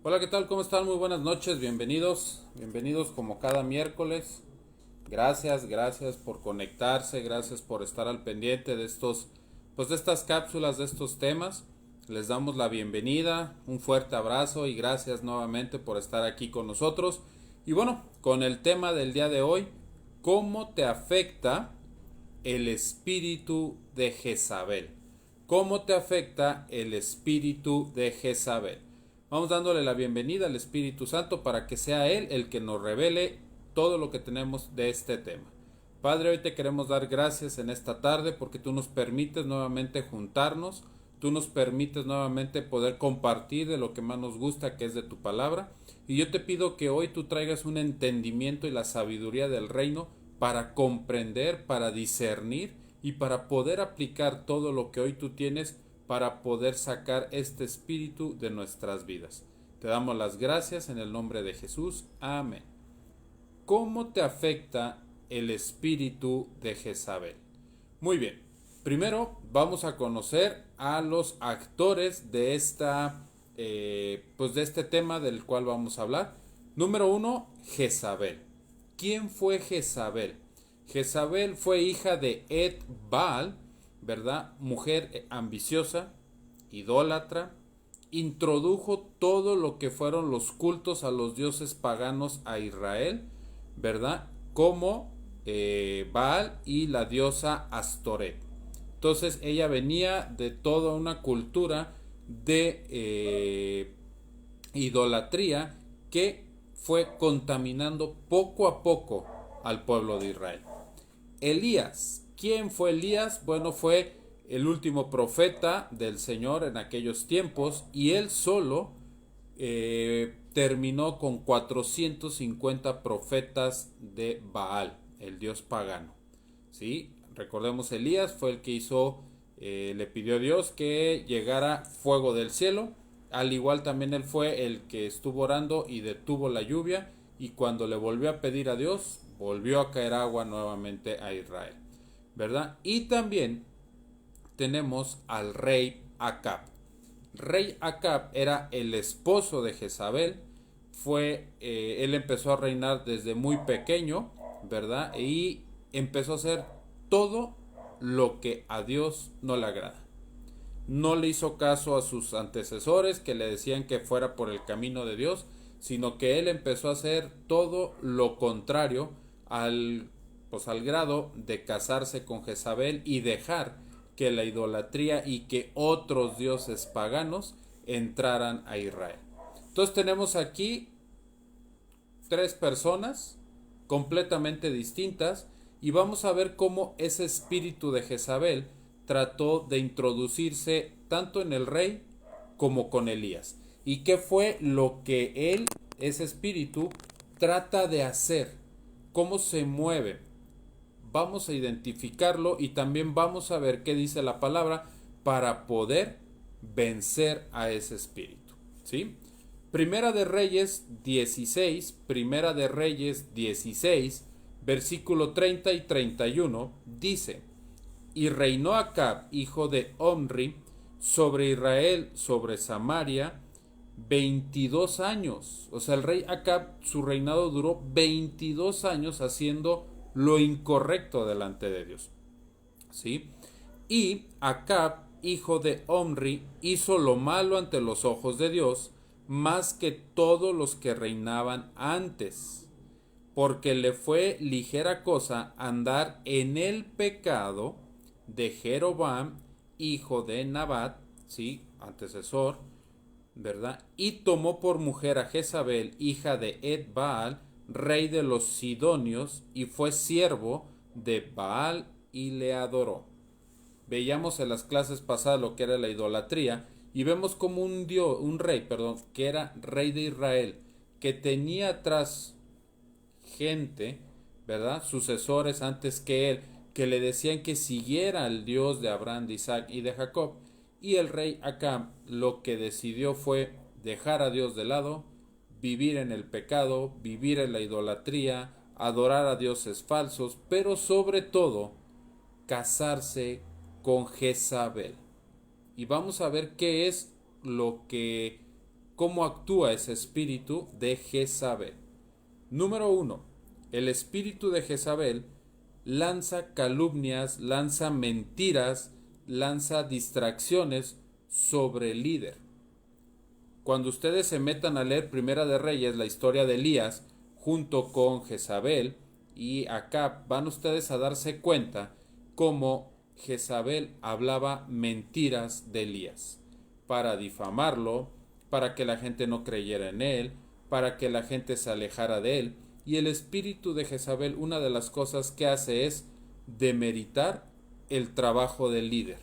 Hola, ¿qué tal? ¿Cómo están? Muy buenas noches, bienvenidos como cada miércoles. Gracias por conectarse, gracias por estar al pendiente de de estas cápsulas, de estos temas. Les damos la bienvenida, un fuerte abrazo y gracias nuevamente por estar aquí con nosotros. Y bueno, con el tema del día de hoy, ¿cómo te afecta el espíritu de Jezabel? ¿Cómo te afecta el espíritu de Jezabel? Vamos dándole la bienvenida al Espíritu Santo para que sea Él el que nos revele todo lo que tenemos de este tema. Padre, hoy te queremos dar gracias en esta tarde porque tú nos permites nuevamente juntarnos, tú nos permites nuevamente poder compartir de lo que más nos gusta, que es de tu palabra. Y yo te pido que hoy tú traigas un entendimiento y la sabiduría del reino para comprender, para discernir y para poder aplicar todo lo que hoy tú tienes para poder sacar este espíritu de nuestras vidas. Te damos las gracias en el nombre de Jesús. Amén. ¿Cómo te afecta el espíritu de Jezabel? Muy bien. Primero vamos a conocer a los actores de de este tema del cual vamos a hablar. Número uno, Jezabel. ¿Quién fue Jezabel? Jezabel fue hija de Ed Baal, ¿verdad? Mujer ambiciosa, idólatra, introdujo todo lo que fueron los cultos a los dioses paganos a Israel, ¿verdad? Como Baal y la diosa Astoret. Entonces ella venía de toda una cultura de idolatría que fue contaminando poco a poco al pueblo de Israel. Elías. ¿Quién fue Elías? Bueno, fue el último profeta del Señor en aquellos tiempos y él solo terminó con 450 profetas de Baal, el dios pagano. ¿Sí? Recordemos, Elías fue el que le pidió a Dios que llegara fuego del cielo. Al igual también él fue el que estuvo orando y detuvo la lluvia. Y cuando le volvió a pedir a Dios, volvió a caer agua nuevamente a Israel. ¿Verdad? Y también tenemos al rey Acab. Rey Acab era el esposo de Jezabel. Él empezó a reinar desde muy pequeño, ¿verdad? Y empezó a hacer todo lo que a Dios no le agrada. No le hizo caso a sus antecesores que le decían que fuera por el camino de Dios, sino que él empezó a hacer todo lo contrario al grado de casarse con Jezabel y dejar que la idolatría y que otros dioses paganos entraran a Israel. Entonces tenemos aquí tres personas completamente distintas y vamos a ver cómo ese espíritu de Jezabel trató de introducirse tanto en el rey como con Elías. ¿Y qué fue lo que ese espíritu, trata de hacer? ¿Cómo se mueve? Vamos a identificarlo y también vamos a ver qué dice la palabra para poder vencer a ese espíritu. ¿Sí? Primera de Reyes 16, versículo 30 y 31, dice: Y reinó Acab, hijo de Omri, sobre Israel, sobre Samaria, 22 años. O sea, el rey Acab, su reinado duró 22 años haciendo lo incorrecto delante de Dios. ¿Sí? Y Acab, hijo de Omri, hizo lo malo ante los ojos de Dios, más que todos los que reinaban antes, porque le fue ligera cosa andar en el pecado de Jeroboam, hijo de Nabat, ¿sí? Antecesor, ¿verdad? Y tomó por mujer a Jezabel, hija de Ed-Baal, rey de los Sidonios, y fue siervo de Baal y le adoró. Veíamos en las clases pasadas lo que era la idolatría y vemos como un rey, que era rey de Israel, que tenía atrás gente, ¿verdad? Sucesores antes que él, que le decían que siguiera al Dios de Abraham, de Isaac y de Jacob. Y el rey Acab lo que decidió fue dejar a Dios de lado, vivir en el pecado, vivir en la idolatría, adorar a dioses falsos, pero sobre todo casarse con Jezabel. Y vamos a ver qué es lo que cómo actúa ese espíritu de Jezabel. Número 1. El espíritu de Jezabel lanza calumnias, lanza mentiras, lanza distracciones sobre el líder. Cuando ustedes se metan a leer Primera de Reyes, la historia de Elías, junto con Jezabel y Acab, van ustedes a darse cuenta cómo Jezabel hablaba mentiras de Elías para difamarlo, para que la gente no creyera en él, para que la gente se alejara de él. Y el espíritu de Jezabel, una de las cosas que hace es demeritar el trabajo del líder.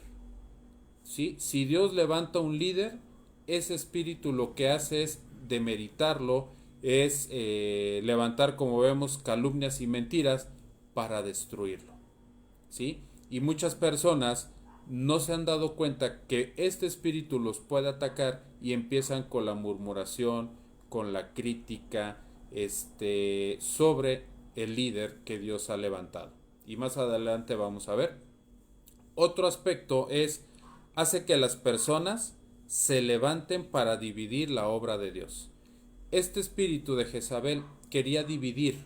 ¿Sí? Si Dios levanta un líder, ese espíritu lo que hace es demeritarlo, es levantar, como vemos, calumnias y mentiras para destruirlo. ¿Sí? Y muchas personas no se han dado cuenta que este espíritu los puede atacar y empiezan con la murmuración, con la crítica, sobre el líder que Dios ha levantado. Y más adelante vamos a ver. Otro aspecto es, hace que las personas se levanten para dividir la obra de Dios. Este espíritu de Jezabel quería dividir,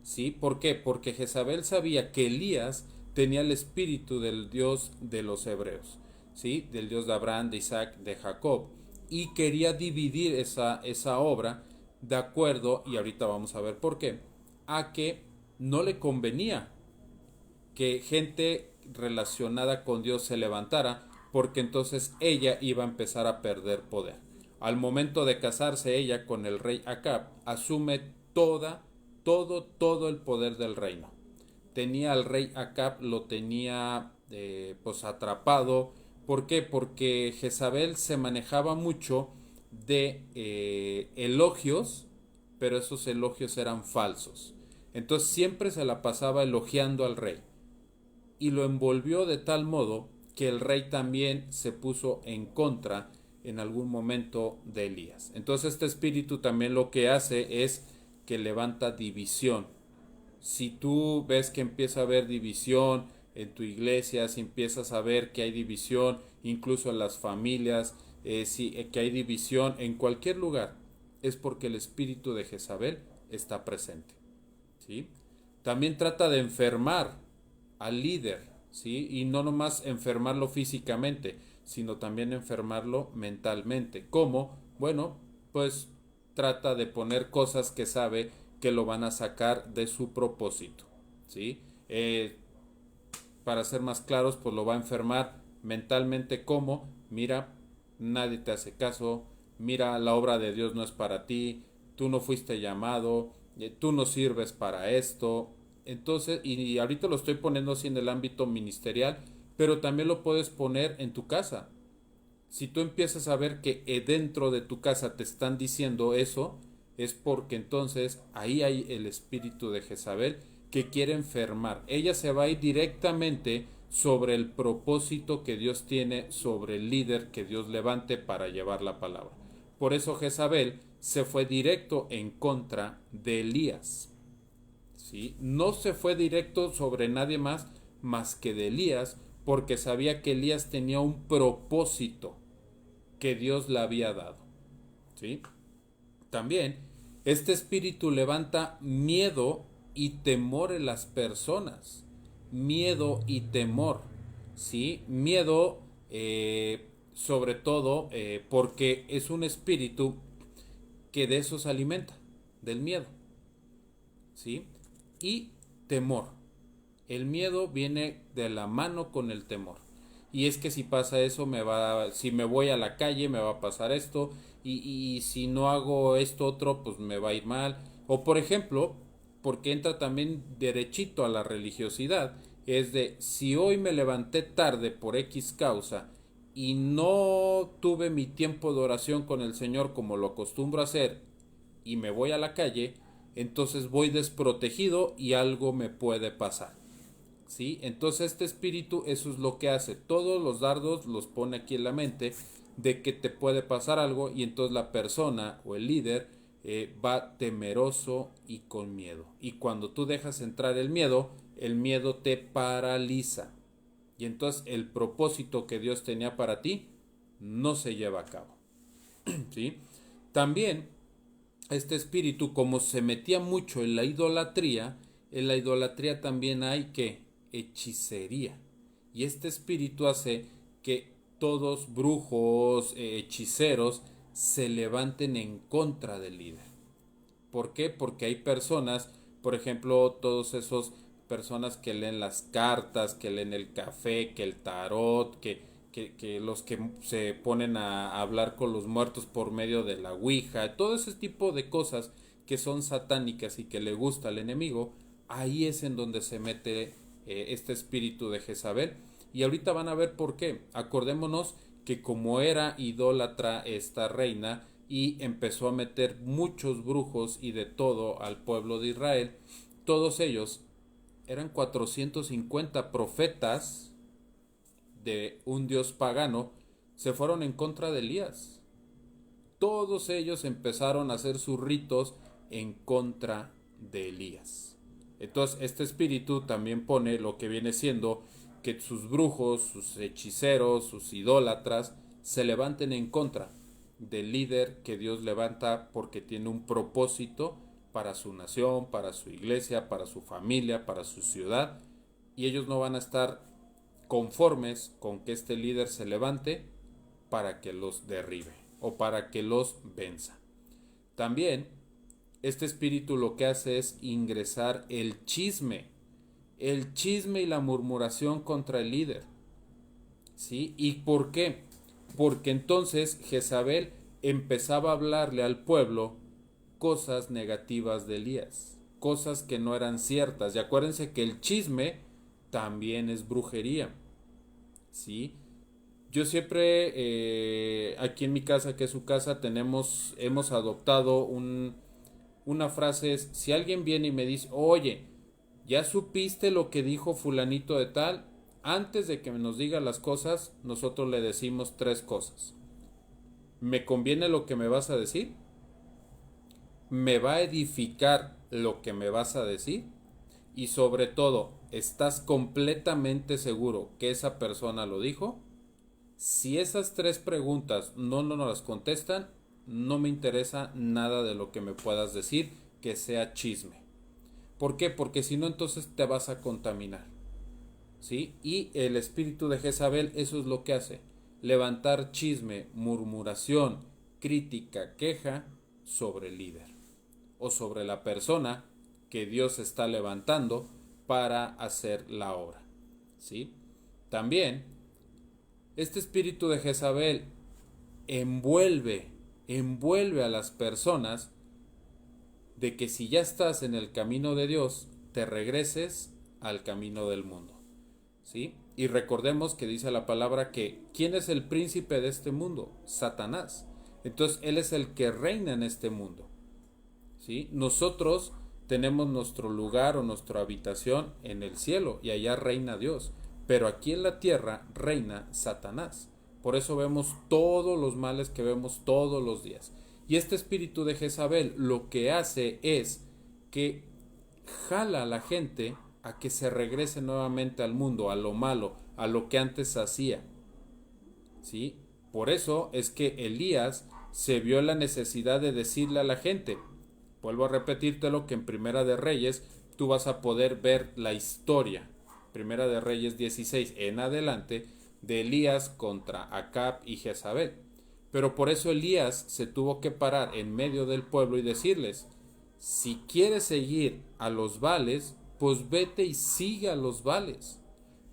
¿sí? ¿Por qué? Porque Jezabel sabía que Elías tenía el espíritu del Dios de los hebreos, ¿sí? Del Dios de Abraham, de Isaac, de Jacob, y quería dividir esa obra de acuerdo, y ahorita vamos a ver por qué, a que no le convenía que gente relacionada con Dios se levantara, porque entonces ella iba a empezar a perder poder. Al momento de casarse ella con el rey Acab, asume todo el poder del reino. Tenía al rey Acab, lo tenía pues atrapado. ¿Por qué? Porque Jezabel se manejaba mucho de elogios, pero esos elogios eran falsos. Entonces siempre se la pasaba elogiando al rey. Y lo envolvió de tal modo que el rey también se puso en contra en algún momento de Elías. Entonces este espíritu también lo que hace es que levanta división. Si tú ves que empieza a haber división en tu iglesia, si empiezas a ver que hay división incluso en las familias, que hay división en cualquier lugar, es porque el espíritu de Jezabel está presente, ¿sí? También trata de enfermar al líder, ¿sí? Y no nomás enfermarlo físicamente, sino también enfermarlo mentalmente. ¿Cómo? Bueno, pues trata de poner cosas que sabe que lo van a sacar de su propósito, ¿sí? Para ser más claros, pues lo va a enfermar mentalmente. ¿Cómo? Mira, nadie te hace caso, mira, la obra de Dios no es para ti, tú no fuiste llamado, tú no sirves para esto. Entonces, y ahorita lo estoy poniendo así en el ámbito ministerial, pero también lo puedes poner en tu casa. Si tú empiezas a ver que dentro de tu casa te están diciendo eso, es porque entonces ahí hay el espíritu de Jezabel que quiere enfermar. Ella se va a ir directamente sobre el propósito que Dios tiene, sobre el líder que Dios levante para llevar la palabra. Por eso Jezabel se fue directo en contra de Elías, ¿sí? No se fue directo sobre nadie más que de Elías, porque sabía que Elías tenía un propósito que Dios le había dado, ¿sí? También este espíritu levanta miedo y temor en las personas. Miedo y temor, ¿sí? Miedo, sobre todo, porque es un espíritu que de eso se alimenta, del miedo, ¿sí? Y temor. El miedo viene de la mano con el temor. Y es que si pasa eso, si me voy a la calle, me va a pasar esto. Y si no hago esto otro, pues me va a ir mal. O por ejemplo, porque entra también derechito a la religiosidad, es de si hoy me levanté tarde por X causa y no tuve mi tiempo de oración con el Señor como lo acostumbro a hacer y me voy a la calle, entonces voy desprotegido y algo me puede pasar, ¿sí? Entonces este espíritu eso es lo que hace, todos los dardos los pone aquí en la mente de que te puede pasar algo y entonces la persona o el líder va temeroso y con miedo. Y cuando tú dejas entrar el miedo te paraliza. Y entonces el propósito que Dios tenía para ti no se lleva a cabo, ¿sí? También este espíritu, como se metía mucho en la idolatría también hay que hechicería. Y este espíritu hace que todos brujos, hechiceros, se levanten en contra del líder. ¿Por qué? Porque hay personas, por ejemplo, todos esos personas que leen las cartas, que leen el café, que el tarot, que los que se ponen a hablar con los muertos por medio de la ouija, todo ese tipo de cosas que son satánicas y que le gusta al enemigo, ahí es en donde se mete este espíritu de Jezabel. Y ahorita van a ver por qué. Acordémonos que como era idólatra esta reina, y empezó a meter muchos brujos y de todo al pueblo de Israel, todos ellos eran 450 profetas de un dios pagano, se fueron en contra de Elías. Todos ellos empezaron a hacer sus ritos en contra de Elías. Entonces este espíritu también pone lo que viene siendo que sus brujos, sus hechiceros, sus idólatras se levanten en contra del líder que Dios levanta porque tiene un propósito para su nación, para su iglesia, para su familia, para su ciudad, y ellos no van a estar conformes con que este líder se levante para que los derribe o para que los venza. También este espíritu lo que hace es ingresar el chisme y la murmuración contra el líder. ¿Sí? ¿Y por qué? Porque entonces Jezabel empezaba a hablarle al pueblo cosas negativas de Elías, cosas que no eran ciertas. Y acuérdense que el chisme también es brujería. ¿Sí? Yo siempre, aquí en mi casa, que es su casa, hemos adoptado una frase, es, si alguien viene y me dice, oye, ¿ya supiste lo que dijo fulanito de tal? Antes de que nos diga las cosas, nosotros le decimos tres cosas. ¿Me conviene lo que me vas a decir? ¿Me va a edificar lo que me vas a decir? Y sobre todo, ¿estás completamente seguro que esa persona lo dijo? Si esas tres preguntas no nos las contestan, no me interesa nada de lo que me puedas decir que sea chisme. ¿Por qué? Porque si no, entonces te vas a contaminar. ¿Sí? Y el espíritu de Jezabel eso es lo que hace. Levantar chisme, murmuración, crítica, queja sobre el líder o sobre la persona que Dios está levantando para hacer la obra. ¿Sí? También este espíritu de Jezabel envuelve a las personas de que si ya estás en el camino de Dios, te regreses al camino del mundo. ¿Sí? Y recordemos que dice la palabra que ¿quién es el príncipe de este mundo? Satanás. Entonces él es el que reina en este mundo. ¿Sí? Nosotros tenemos nuestro lugar o nuestra habitación en el cielo y allá reina Dios, pero aquí en la tierra reina Satanás. Por eso vemos todos los males que vemos todos los días. Y este espíritu de Jezabel lo que hace es que jala a la gente a que se regrese nuevamente al mundo, a lo malo, a lo que antes hacía. ¿Sí? Por eso es que Elías se vio la necesidad de decirle a la gente, vuelvo a repetírtelo, que en Primera de Reyes tú vas a poder ver la historia, Primera de Reyes 16 en adelante, de Elías contra Acab y Jezabel. Pero por eso Elías se tuvo que parar en medio del pueblo y decirles, si quieres seguir a los Baales, pues vete y sigue a los Baales.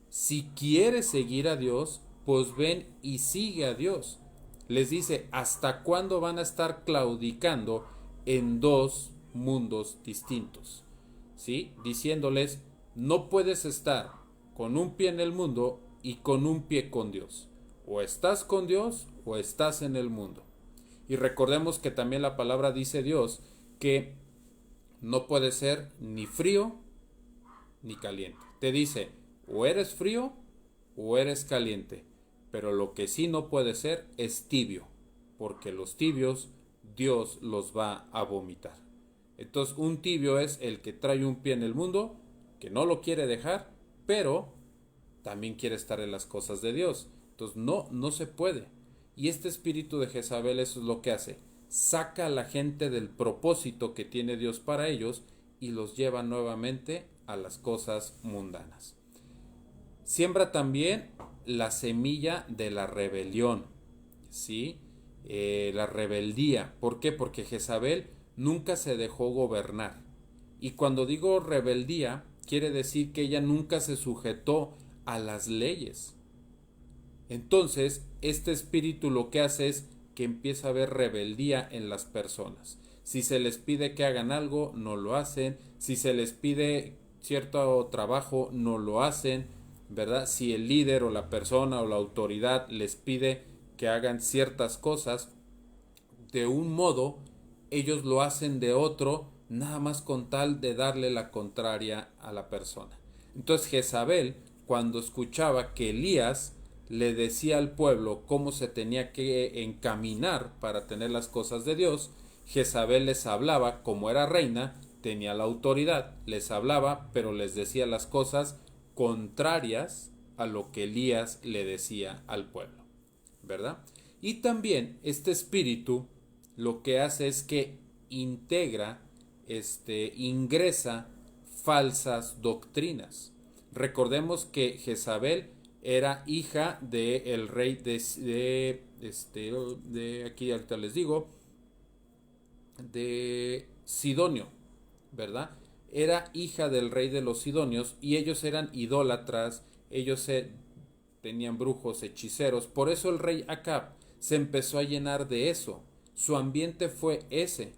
Si quieres seguir a Dios, pues ven y sigue a Dios. Les dice, ¿hasta cuándo van a estar claudicando en dos mundos distintos? ¿Sí? Diciéndoles, no puedes estar con un pie en el mundo y con un pie con Dios. O estás con Dios o estás en el mundo. Y recordemos que también la palabra dice Dios que no puede ser ni frío ni caliente. Te dice, o eres frío o eres caliente. Pero lo que sí no puede ser es tibio, porque los tibios Dios los va a vomitar. Entonces un tibio es el que trae un pie en el mundo, que no lo quiere dejar, pero también quiere estar en las cosas de Dios. Entonces no se puede. Y este espíritu de Jezabel eso es lo que hace. saca a la gente del propósito que tiene Dios para ellos y los lleva nuevamente a las cosas mundanas. Siembra también la semilla de la rebelión, ¿sí? La rebeldía. ¿Por qué? Porque Jezabel nunca se dejó gobernar. Y cuando digo rebeldía, quiere decir que ella nunca se sujetó a las leyes. Entonces, este espíritu lo que hace es que empieza a haber rebeldía en las personas. Si se les pide que hagan algo, no lo hacen. Si se les pide cierto trabajo, no lo hacen, ¿verdad? Si el líder o la persona o la autoridad les pide que hagan ciertas cosas de un modo, ellos lo hacen de otro, nada más con tal de darle la contraria a la persona. Entonces Jezabel, cuando escuchaba que Elías le decía al pueblo cómo se tenía que encaminar para tener las cosas de Dios, Jezabel les hablaba, como era reina, tenía la autoridad, les hablaba, pero les decía las cosas contrarias a lo que Elías le decía al pueblo, ¿verdad? Y también este espíritu lo que hace es que integra, ingresa falsas doctrinas. Recordemos que Jezabel era hija del rey de aquí ahorita les digo, de Sidonio, ¿verdad? Era hija del rey de los Sidonios y ellos eran idólatras, ellos tenían brujos, hechiceros. Por eso el rey Acab se empezó a llenar de eso. Su ambiente fue ese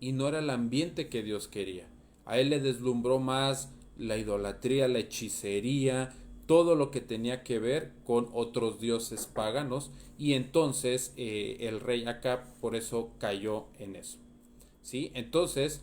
y no era el ambiente que Dios quería. A él le deslumbró más la idolatría, la hechicería, todo lo que tenía que ver con otros dioses paganos, y entonces el rey Acab por eso cayó en eso. ¿Sí? Entonces